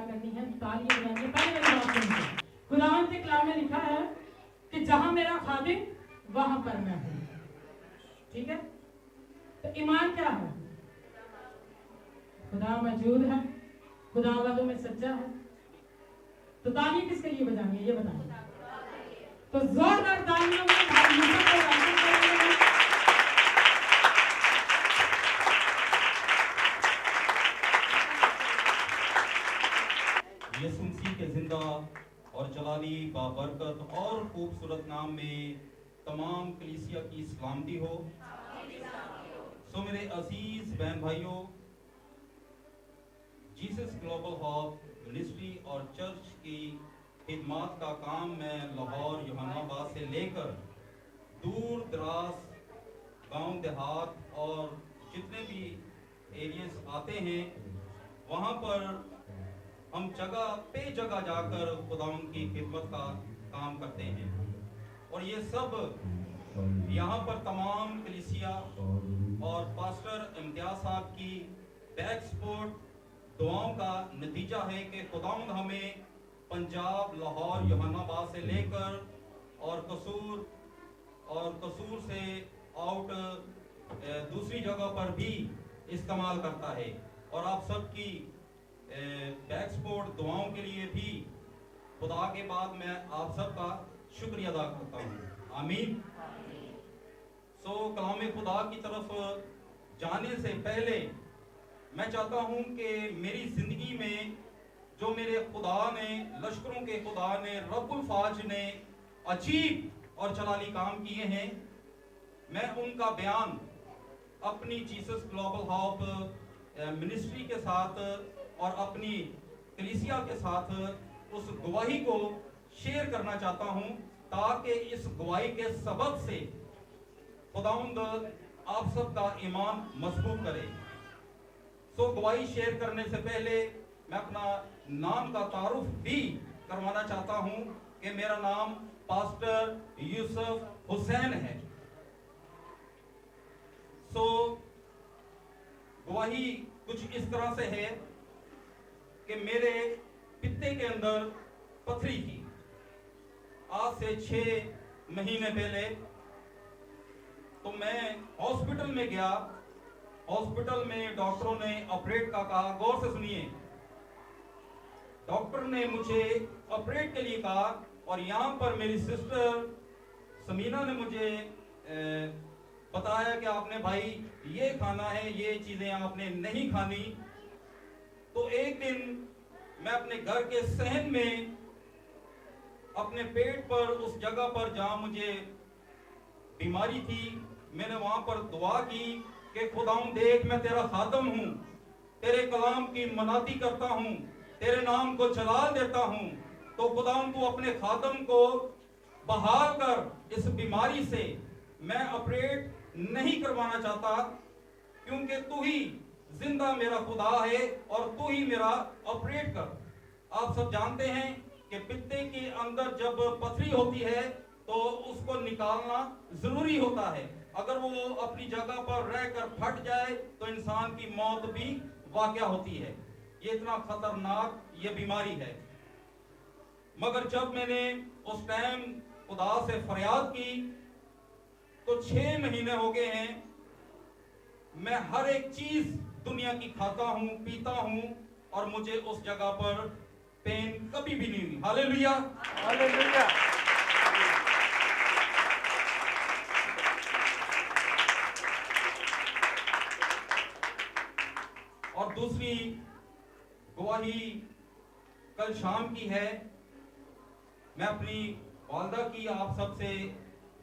करनी है, तालियां बजानी है। पहले मेरी बात सुनिए, खुदावंद के कलाम में लिखा है कि जहां मेरा खादिम वहां पर मैं हूं। ठीक है, तो ईमान क्या है? खुदा मौजूद है, खुदा वादों में सच्चा है, तो तालियां किसके लिए बजानी है ये बताइए। तो जोरदार तालियों में भाई यूसुफ को वेलकम करेंगे। यीशु मसीह के जिंदा और जलाली बाबरकत और खूबसूरत नाम में तमाम कलीसिया की सलामती हो। सो मेरे अजीज बहन भाइयों, जीसस ग्लोबल हब मिनिस्ट्री और चर्च की खिदमत का काम मैं लाहौर जहानाबाद से लेकर दूर दराज गांव देहात और जितने भी एरियाज आते हैं वहाँ पर हम जगह पे जगह जाकर खुदावंद की खिदमत का काम करते हैं। और ये सब यहाँ पर तमाम कलीसिया और पास्टर इम्तियाज साहब की बैक सपोर्ट दुआओं का नतीजा है कि खुदावंद हमें पंजाब, लाहौर, जहानाबाद से लेकर और कसूर से आउट दूसरी जगह पर भी इस्तेमाल करता है। और आप सबकी बैक सपोर्ट दुआओं के लिए भी खुदा के बाद मैं आप सबका शुक्रिया अदा करता हूँ। आमीन। सो कलाम खुदा की तरफ जाने से पहले मैं चाहता हूँ कि मेरी जिंदगी में जो मेरे खुदा ने, लश्करों के खुदा ने, रब्बुल फाज ने अजीब और जलाली काम किए हैं, मैं उनका बयान अपनी जीसस ग्लोबल हब मिनिस्ट्री के साथ और अपनी कलीसिया के साथ उस गवाही को शेयर करना चाहता हूं, ताकि इस गवाही के सबब से खुदावंद आप सबका ईमान मजबूत करे। तो गवाही शेयर करने से पहले मैं अपना नाम का तारुफ भी करवाना चाहता हूं कि मेरा नाम पास्टर यूसुफ हुसैन है। सो गवाही कुछ इस तरह से है कि मेरे पित्ते के अंदर पथरी थी। आज से 6 महीने पहले तो मैं हॉस्पिटल में गया। हॉस्पिटल में डॉक्टरों ने ऑपरेट का कहा। गौर से सुनिए, डॉक्टर ने मुझे ऑपरेट के लिए कहा और यहाँ पर मेरी सिस्टर समीना ने मुझे बताया कि आपने भाई ये खाना है, ये चीजें आपने नहीं खानी। तो एक दिन मैं अपने घर के सहन में अपने पेट पर, उस जगह पर जहां मुझे बीमारी थी, मैंने वहां पर दुआ की कि खुदाऊं देख, मैं तेरा खादम हूं, तेरे कलाम की मनाती करता हूं, तेरे नाम को जलाल देता हूं। तो खुदाऊं तू अपने खादम को बहाल कर इस बीमारी से। मैं ऑपरेट नहीं करवाना चाहता क्योंकि तू ही जिंदा मेरा खुदा है और तू ही मेरा ऑपरेट कर। आप सब जानते हैं कि पित्ते के अंदर जब पथरी होती है तो उसको निकालना जरूरी होता है। अगर वो अपनी जगह पर रहकर फट जाए तो इंसान की मौत भी वाक़या होती है। ये इतना खतरनाक ये बीमारी है। मगर जब मैंने उस टाइम खुदा से फरियाद की तो 6 महीने हो गए हैं, मैं हर एक चीज दुनिया की खाता हूं, पीता हूं और मुझे उस जगह पर पेन कभी भी नहीं हुई। Hallelujah, hallelujah. और दूसरी गवाही कल शाम की है। मैं अपनी वालदा की आप सबसे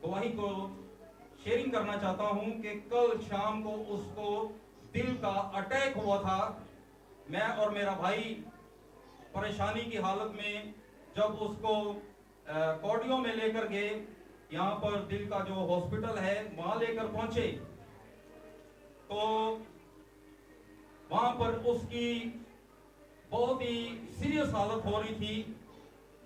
गवाही को शेयरिंग करना चाहता हूं कि कल शाम को उसको दिल का अटैक हुआ था। मैं और मेरा भाई परेशानी की हालत में जब उसको कोडियो में लेकर गए, यहाँ पर दिल का जो हॉस्पिटल है वहां लेकर पहुंचे, तो वहां पर उसकी बहुत ही सीरियस हालत हो रही थी।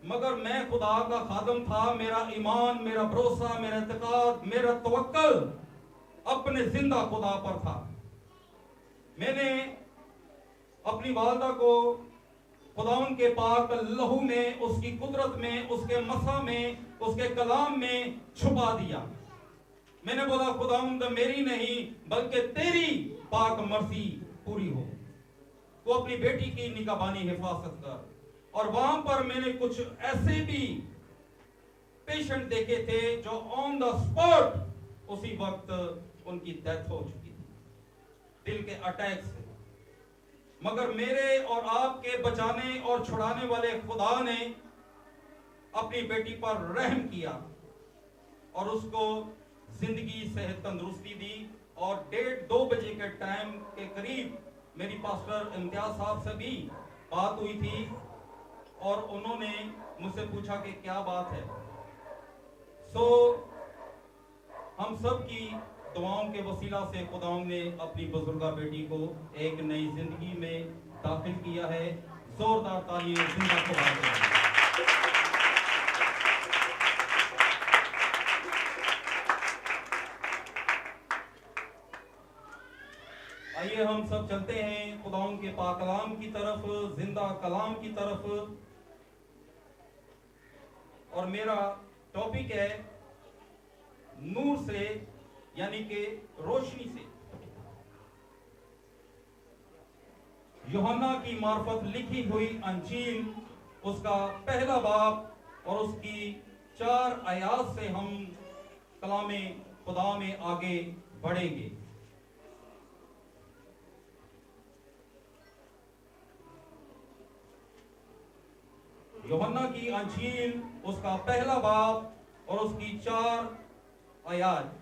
मगर मैं खुदा का खादम था। मेरा ईमान, मेरा भरोसा, मेरा इत्तेकाद, मेरा तवक्कल अपने जिंदा खुदा पर था। मैंने अपनी वालदा को खुदावन के पाक लहू में, उसकी कुदरत में, उसके मसा में, उसके कलाम में छुपा दिया। मैंने बोला खुदावंद मेरी नहीं बल्कि तेरी पाक मर्जी पूरी हो, तो अपनी बेटी की निगहबानी हिफाजत कर। और वहां पर मैंने कुछ ऐसे भी पेशेंट देखे थे जो ऑन द स्पॉट उसी वक्त उनकी डेथ हो चुकी थी दिल के अटैक से। मगर मेरे और आपके बचाने और छुड़ाने वाले खुदा ने अपनी बेटी पर रहम किया और उसको जिंदगी, सेहत, तंदुरुस्ती दी। और 1:30-2 बजे के टाइम के करीब मेरी पास्टर इम्तियाज साहब से भी बात हुई थी और उन्होंने मुझसे पूछा कि क्या बात है। हम सब की दुआओं के वसीला से खुदावंद ने अपनी बुजुर्गा बेटी को एक नई जिंदगी में दाखिल किया है। जोरदार तालियां जिंदा खुदा के लिए। आइए हम सब चलते हैं खुदावंद के पाक कलाम की तरफ, जिंदा कलाम की तरफ। और मेरा टॉपिक है नूर से, यानी कि रोशनी से। यूहन्ना की मार्फत लिखी हुई अंजील, उसका पहला बाब और उसकी 4 आयात से हम कलामे खुदा में आगे बढ़ेंगे। यूहन्ना की अंजील, उसका पहला बाब और उसकी 4 आयात।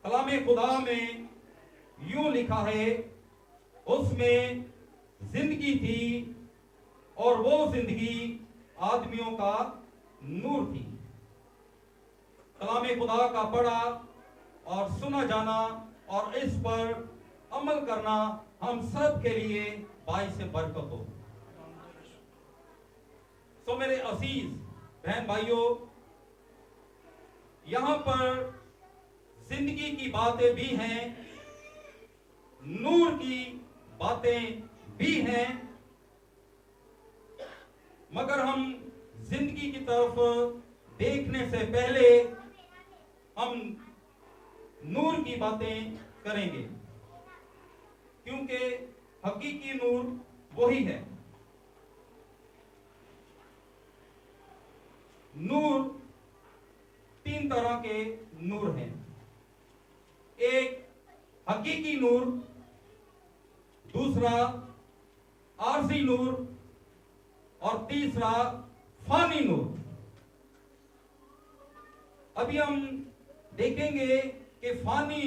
कलामे खुदा में यूं लिखा है, उसमें जिंदगी थी और वो जिंदगी आदमियों का नूर थी। कलामे खुदा का पढ़ा और सुना जाना और इस पर अमल करना हम सब के लिए बाइस बरकत हो। तो मेरे अजीज बहन भाइयों, यहां पर जिंदगी की बातें भी हैं, नूर की बातें भी हैं, मगर हम जिंदगी की तरफ देखने से पहले हम नूर की बातें करेंगे, क्योंकि हकीकी नूर वही है। नूर 3 तरह के नूर हैं। एक हकीकी नूर, दूसरा आरजी नूर और तीसरा फानी नूर। अभी हम देखेंगे कि फानी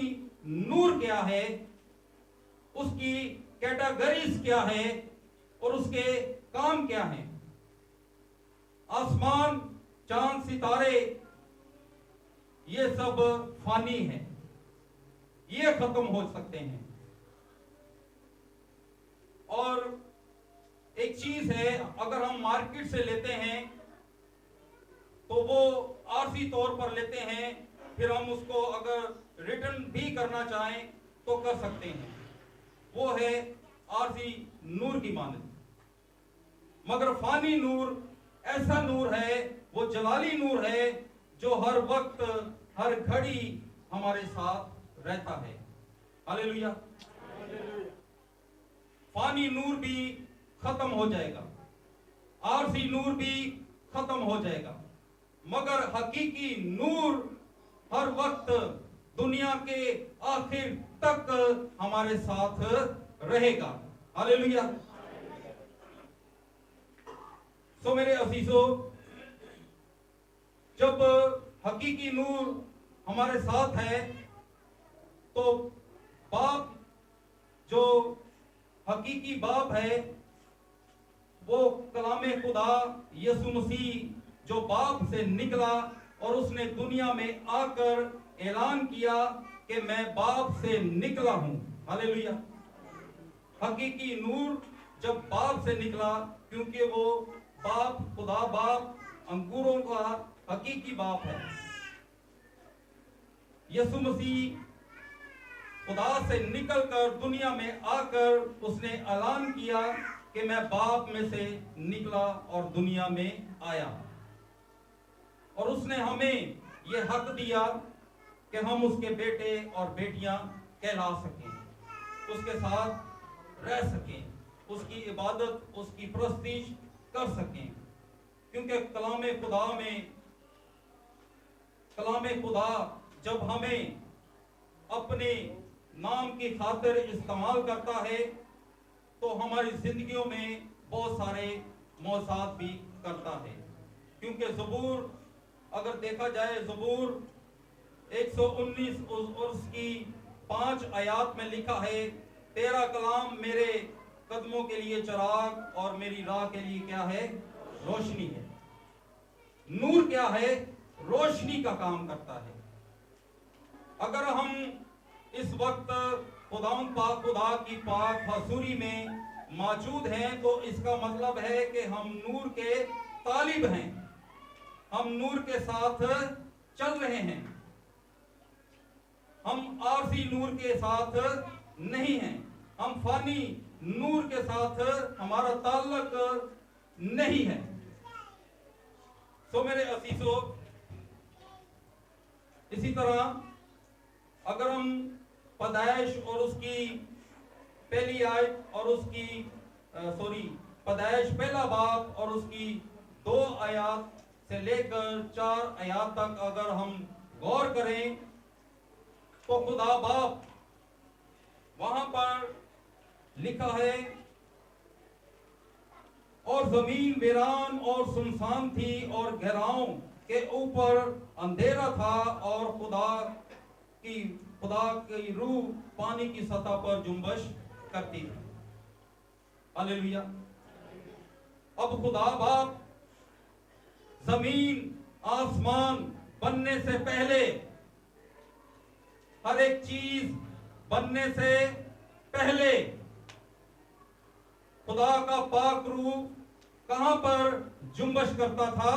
नूर क्या है, उसकी कैटेगरीज क्या है और उसके काम क्या हैं। आसमान, चांद, सितारे, ये सब फानी है, ये खत्म हो सकते हैं। और एक चीज है, अगर हम मार्केट से लेते हैं तो वो आरसी तौर पर लेते हैं, फिर हम उसको अगर रिटर्न भी करना चाहें तो कर सकते हैं। वो है आरसी नूर की मानद। मगर फानी नूर ऐसा नूर है, वो जलाली नूर है, जो हर वक्त, हर घड़ी हमारे साथ रहता है। हालेलुया। फानी नूर भी खत्म हो जाएगा, आरसी नूर भी खत्म हो जाएगा, मगर हकीकी नूर हर वक्त दुनिया के आखिर तक हमारे साथ रहेगा। हालेलुया। सो मेरे अजीजों, जब हकीकी नूर हमारे साथ है तो बाप, जो हकीकी बाप है, वो कलामे खुदा यीशु मसीह जो बाप से निकला और उसने दुनिया में आकर ऐलान किया कि मैं बाप से निकला हूं। हालेलुया। हकीकी नूर जब बाप से निकला, क्योंकि वो बाप, खुदा बाप अंकुरों का हकीकी बाप है। यीशु मसीह खुदा से निकलकर दुनिया में आकर उसने ऐलान किया कि मैं बाप में से निकला और दुनिया में आया, और उसने हमें यह हक दिया कि हम उसके बेटे और बेटियां कहला सकें, उसके साथ रह सकें, उसकी इबादत, उसकी परस्तिश कर सकें। क्योंकि कलामे खुदा जब हमें अपने नाम की खातिर इस्तेमाल करता है तो हमारी जिंदगियों में बहुत सारे मौसाद भी करता है। क्योंकि ज़बूर अगर देखा जाए, ज़बूर 119 और उसकी 5 आयात में लिखा है, तेरा कलाम मेरे कदमों के लिए चिराग और मेरी राह के लिए क्या है? रोशनी है। नूर क्या है? रोशनी का काम करता है। अगर हम इस वक्त खुदा की पाक हजूरी में मौजूद हैं तो इसका मतलब है कि हम नूर के तालिब हैं, हम नूर के साथ चल रहे हैं, हम आरसी नूर के साथ नहीं हैं, हम फानी नूर के साथ हमारा ताल्लुक नहीं है। सो मेरे अजीजों, इसी तरह अगर हम पैदाइश और उसकी पहली आयत और उसकी पैदाइश पहला बाब और उसकी 2 आयात से लेकर 4 आयात तक अगर हम गौर करें तो खुदा बाप वहां पर लिखा है, और जमीन वीरान और सुनसान थी और गहराओं के ऊपर अंधेरा था, और खुदा की रूह पानी की सतह पर जुम्बश करती थी। हालेलुया। अब खुदा बाप जमीन आसमान बनने से पहले, हर एक चीज बनने से पहले, खुदा का पाक रूह कहां पर जुम्बश करता था?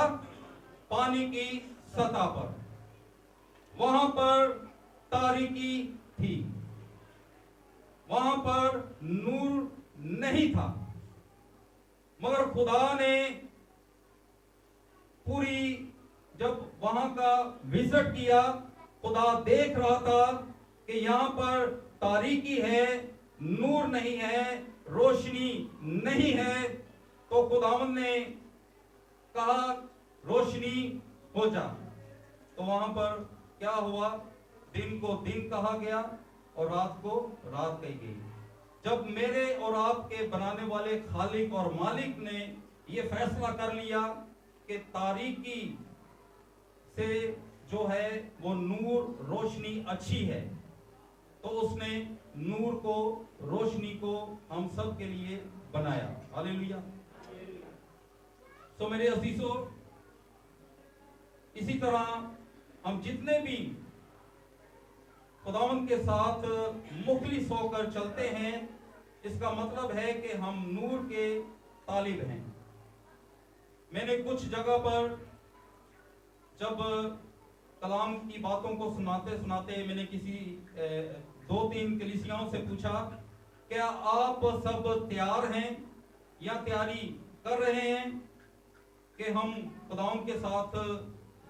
पानी की सतह पर। वहां पर तारीकी थी, वहां पर नूर नहीं था, मगर खुदा ने पूरी जब वहां का विजिट किया, खुदा देख रहा था कि यहां पर तारीकी है, नूर नहीं है, रोशनी नहीं है, तो खुदावंद ने कहा रोशनी हो जा। तो वहां पर क्या हुआ? दिन को दिन कहा गया और रात को रात कही गई। जब मेरे और आपके बनाने वाले खालिक और मालिक ने यह फैसला कर लिया कि तारीकी से जो है वो नूर, रोशनी अच्छी है, तो उसने नूर को, रोशनी को हम सब के लिए बनाया। हालेलुया। तो मेरे अजीजों, इसी तरह हम जितने भी खुदावंद के साथ मुखलिस होकर चलते हैं, इसका मतलब है कि हम नूर के तालिब हैं। मैंने कुछ जगह पर जब कलाम की बातों को सुनाते सुनाते मैंने किसी 2-3 कलीसियाओं से पूछा, क्या आप सब तैयार हैं या तैयारी कर रहे हैं कि हम खुदावंद के साथ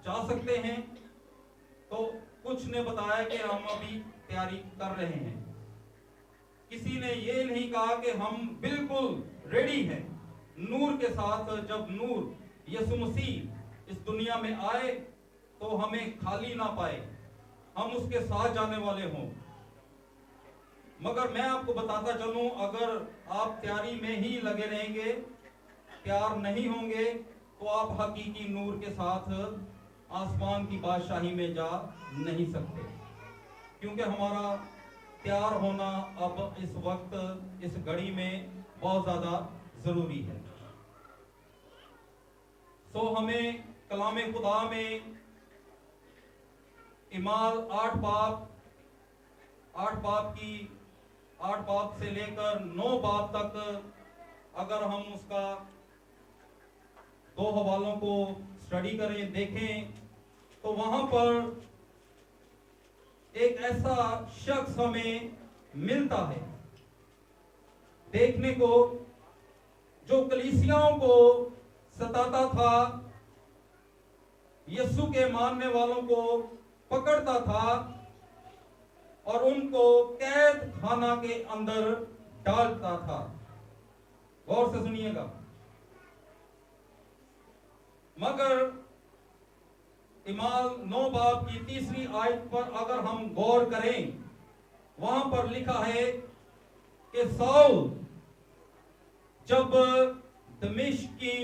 जा सकते हैं? तो कुछ ने बताया कि हम अभी तैयारी कर रहे हैं। किसी ने ये नहीं कहा कि हम बिल्कुल रेडी हैं नूर के साथ। जब नूर यीशु मसीह इस दुनिया में आए तो हमें खाली ना पाए, हम उसके साथ जाने वाले हों। मगर मैं आपको बताता चलूं, अगर आप तैयारी में ही लगे रहेंगे, तैयार नहीं होंगे, तो आप हकीकी नूर के साथ आसमान की बादशाही में जा नहीं सकते। क्योंकि हमारा तैयार होना अब इस वक्त, इस घड़ी में बहुत ज्यादा जरूरी है। सो हमें कलामे खुदा में इमाल 8 बाब से लेकर 9 बाब तक अगर हम उसका 2 हवालों को स्टडी करें, देखें, तो वहां पर एक ऐसा शख्स हमें मिलता है देखने को, जो कलीसियाओं को सताता था, यीशु के मानने वालों को पकड़ता था और उनको कैद खाना के अंदर डालता था। गौर से सुनिएगा। मगर इमाल 9 बाब की 3री आयत पर अगर हम गौर करें, वहां पर लिखा है कि साउल जब दमिश्क की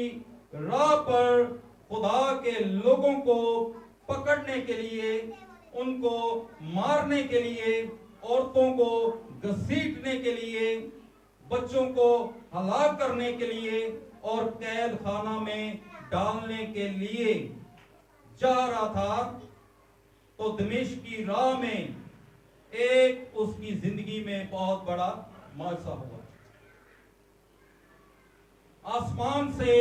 राह पर खुदा के लोगों को पकड़ने के लिए, उनको मारने के लिए, औरतों को घसीटने के लिए, बच्चों को हलाक करने के लिए और कैद खाना में डालने के लिए जा रहा था, तो दमिश्क की राह में एक उसकी जिंदगी में बहुत बड़ा हादसा हुआ। आसमान से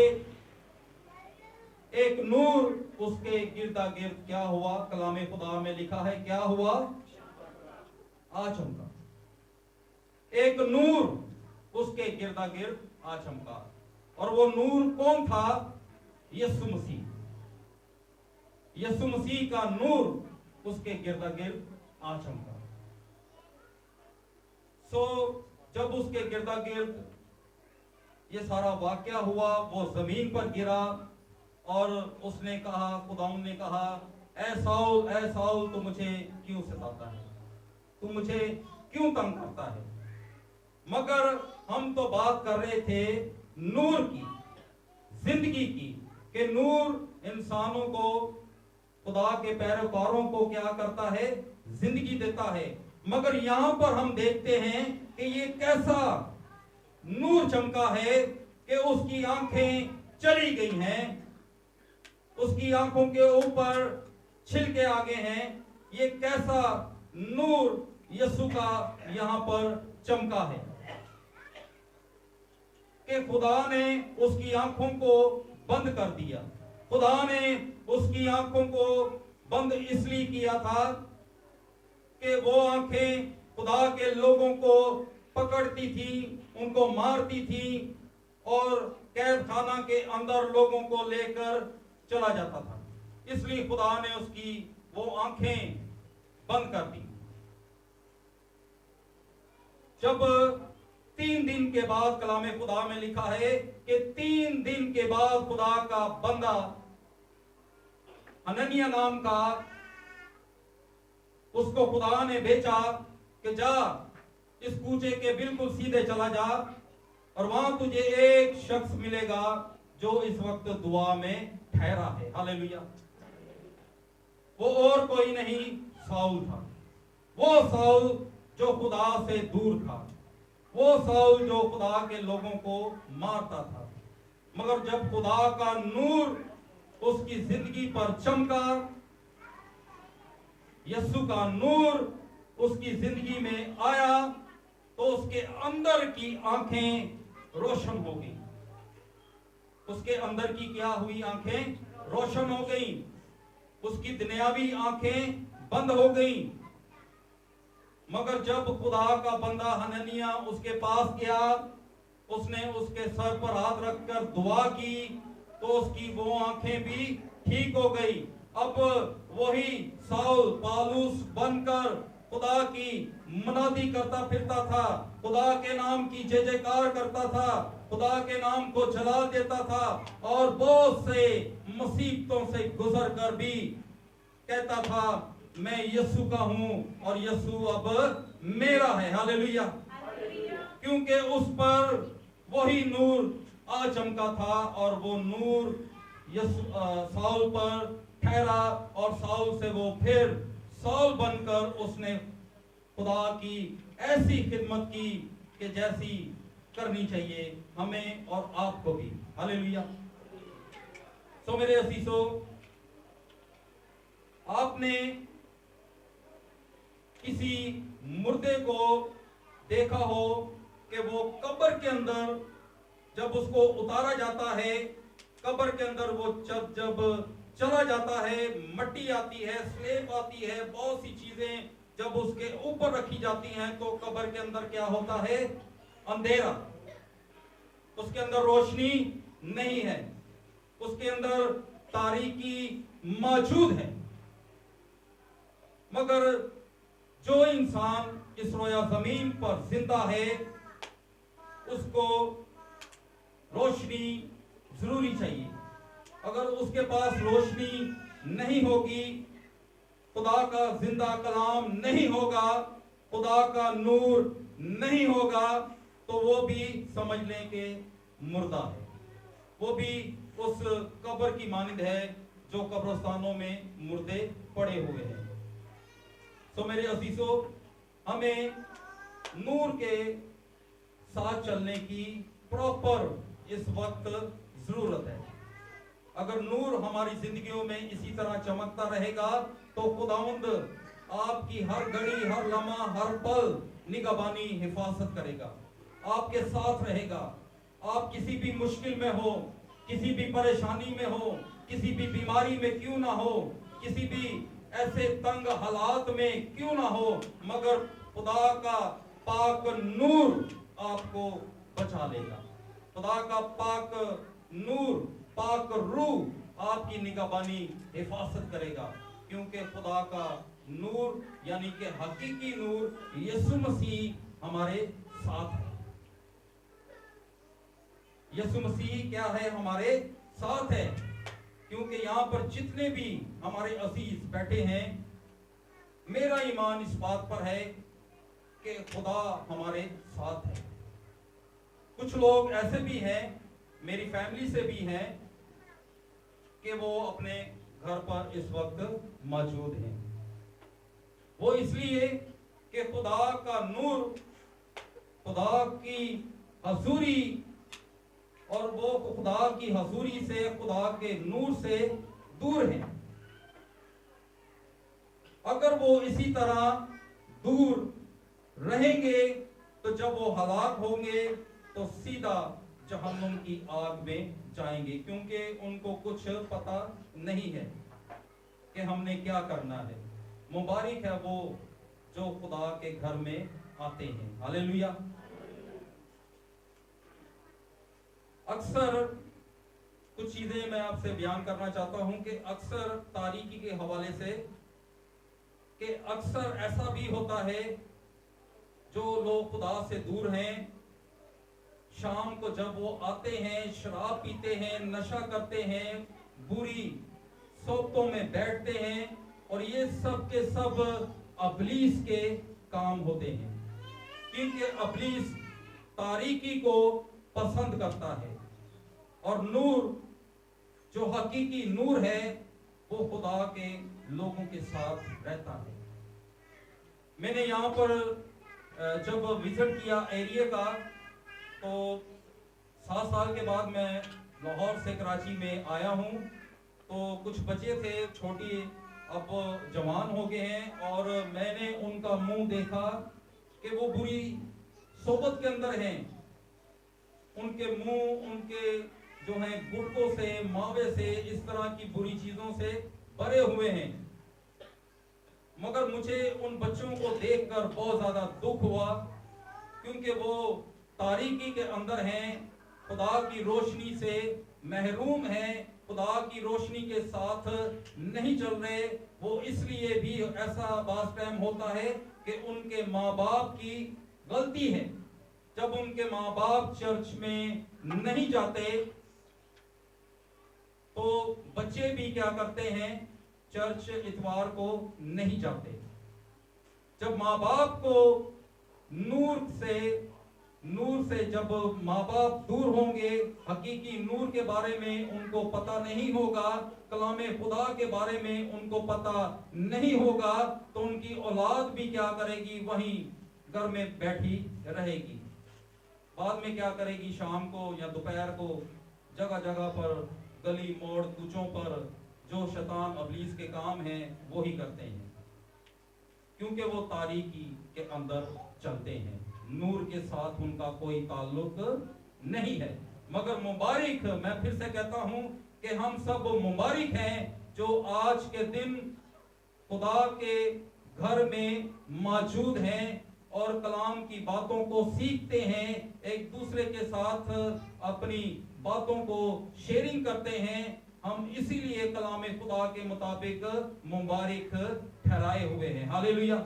एक नूर उसके गिरदा गिर्द क्या हुआ, कलामे खुदा में लिखा है क्या हुआ, आ चमका। एक नूर उसके गिरदा गिर्द आ चमका। और वो नूर कौन था? यीशु मसीह। यीशु मसीह का नूर उसके गिरदा गिर्द आ चमका। जब उसके गिरदा गिर्द ये सारा वाकया हुआ, वो जमीन पर गिरा और उसने कहा, खुदाउन ने कहा, ऐ साउल तू मुझे क्यों सताता है, तू मुझे क्यों तंग करता है। मगर हम तो बात कर रहे थे नूर की, जिंदगी की, कि नूर इंसानों को, खुदा के पैरोकारों को क्या करता है? जिंदगी देता है। मगर यहां पर हम देखते हैं कि ये कैसा नूर चमका है कि उसकी आंखें चली गई हैं, उसकी आंखों के ऊपर छिलके आ गए हैं। ये कैसा नूर यीशु का यहां पर चमका है कि खुदा ने उसकी आंखों को बंद कर दिया। खुदा ने उसकी आंखों को बंद इसलिए किया था कि वो आंखें खुदा के लोगों को पकड़ती थी, उनको मारती थी और कैद खाना के अंदर लोगों को लेकर चला जाता था। इसलिए खुदा ने उसकी वो आंखें बंद कर दी। जब 3 दिन के बाद, कलामे खुदा में लिखा है कि 3 दिन के बाद खुदा का बंदा हननिया नाम का, उसको खुदा ने भेजा कि जा इस कूचे के बिल्कुल सीधे चला जा और वहां तुझे एक शख्स मिलेगा जो इस वक्त दुआ में ठहरा है। हालेलुया। वो और कोई नहीं, साउल था। वो साउल जो खुदा से दूर था, वो साउल जो खुदा के लोगों को मारता था। मगर जब खुदा का नूर उसकी जिंदगी पर चमका, यीशु का नूर उसकी जिंदगी में आया, तो उसके अंदर की आंखें रोशन हो गई। उसके अंदर की क्या हुई? आंखें रोशन हो गई। उसकी दुनियावी आंखें बंद हो गई। मगर जब खुदा का बंदा हननिया उसके पास गया, उसने उसके सर पर हाथ रखकर दुआ की, तो उसकी वो आंखें भी ठीक हो गई। अब वही साउल पालूस बनकर खुदा की मनादी करता फिरता था, खुदा के नाम की जय जयकार करता था, खुदा के नाम को जला देता था और बहुत से मुसीबतों से गुजर कर भी कहता था मैं यीशु का हूं और यीशु अब मेरा है। हालेलुया। क्योंकि उस पर वही नूर आ चमका था और वो नूर साउल पर ठहरा और साउल से वो फिर साउल बनकर उसने खुदा की ऐसी खिदमत की कि जैसी करनी चाहिए हमें और आपको भी। हालेलुया। तो मेरे अजीजों, आपने किसी मुर्दे को देखा हो कि वो कब्र के अंदर जब उसको उतारा जाता है, कब्र के अंदर वो जब चला जाता है, मट्टी आती है, स्लेब आती है, बहुत सी चीजें जब उसके ऊपर रखी जाती हैं तो कब्र के अंदर क्या होता है? अंधेरा, उसके अंदर रोशनी नहीं है, उसके अंदर तारीकी मौजूद है। मगर जो इंसान इस रोया जमीन पर जिंदा है, उसको रोशनी जरूरी चाहिए। अगर उसके पास रोशनी नहीं होगी, खुदा का जिंदा कलाम नहीं होगा, खुदा का नूर नहीं होगा, तो वो भी समझ लें कि मुर्दा है, वो भी उस कब्र की मानिंद है जो कब्रिस्तानों में मुर्दे पड़े हुए हैं। तो मेरे अजीजों, हमें नूर के साथ चलने की प्रॉपर इस वक्त जरूरत है। अगर नूर हमारी जिंदगियों में इसी तरह चमकता रहेगा तो खुदावंद आपकी हर घड़ी, हर लम्हा, हर पल निगहबानी, हिफाजत करेगा, आपके साथ रहेगा। आप किसी भी मुश्किल में हो, किसी भी परेशानी में हो, किसी भी बीमारी में क्यों ना हो, किसी भी ऐसे तंग हालात में क्यों ना हो, मगर खुदा का पाक नूर आपको बचा लेगा। खुदा का पाक नूर, पाक रूह आपकी निगहबानी, हिफाजत करेगा, क्योंकि खुदा का नूर यानी कि हकीकी नूर यीशु मसीह हमारे साथ है। यीशु मसीह क्या है? हमारे साथ है। क्योंकि यहाँ पर जितने भी हमारे अजीज बैठे हैं, मेरा ईमान इस बात पर है कि खुदा हमारे साथ है। कुछ लोग ऐसे भी हैं, मेरी फैमिली से भी हैं, कि वो अपने घर पर इस वक्त मौजूद हैं। वो इसलिए कि खुदा का नूर, खुदा की हजूरी, और वो खुदा की हजूरी से, खुदा के नूर से दूर हैं। अगर वो इसी तरह दूर रहेंगे तो जब वो हलाक होंगे तो सीधा जहन्नुम की आग में जाएंगे, क्योंकि उनको कुछ पता नहीं है कि हमने क्या करना है। मुबारक है वो जो खुदा के घर में आते हैं। हालेलुया। अक्सर कुछ चीजें मैं आपसे बयान करना चाहता हूं कि अक्सर तारीकी के हवाले से, कि अक्सर ऐसा भी होता है जो लोग खुदा से दूर हैं, शाम को जब वो आते हैं, शराब पीते हैं, नशा करते हैं, बुरी सोबतों में बैठते हैं, और ये सब के सब अबलीस के काम होते हैं, क्योंकि अबलीस तारीकी को पसंद करता है, और नूर जो हकीकी नूर है वो खुदा के लोगों के साथ रहता है। मैंने यहाँ पर जब विजिट किया एरिया का, तो 7 साल के बाद मैं लाहौर से कराची में आया हूँ। तो कुछ बच्चे थे छोटी, अब जवान हो गए हैं, और मैंने उनका मुंह देखा कि वो बुरी सोबत के अंदर हैं। उनके मुंह, उनके जो हैं गुटकों से, मावे से, इस तरह की बुरी चीजों से भरे हुए हैं। मगर मुझे उन बच्चों को देखकर बहुत ज्यादा दुख हुआ, क्योंकि वो तारीकी के अंदर हैं, खुदा की रोशनी से महरूम हैं, खुदा की रोशनी के साथ नहीं चल रहे। वो इसलिए भी ऐसा बास टाइम होता है कि उनके माँ बाप की गलती है। जब उनके माँ बाप चर्च में नहीं जाते तो बच्चे भी क्या करते हैं? चर्च इतवार को नहीं जाते। जब माँ बाप को नूर से जब माँ बाप दूर होंगे, हकीकी नूर के बारे में उनको पता नहीं होगा, कलामे खुदा के बारे में उनको पता नहीं होगा, तो उनकी औलाद भी क्या करेगी? वहीं घर में बैठी रहेगी। बाद में क्या करेगी? शाम को या दोपहर को जगह जगह पर, गली मोड़ कूचों पर जो शैतान अबलीस के काम हैं वो ही करते हैं, क्योंकि वो तारीकी के अंदर चलते हैं, नूर के साथ उनका कोई ताल्लुक नहीं है। मगर मुबारक, मैं फिर से कहता हूं कि हम सब मुबारक हैं जो आज के दिन खुदा के घर में मौजूद हैं और कलाम की बातों को सीखते हैं, एक दूसरे के साथ अपनी बातों को शेयरिंग करते हैं। हम इसीलिए कलाम खुदा के मुताबिक मुबारक ठहराए हुए हैं। हालेलुया।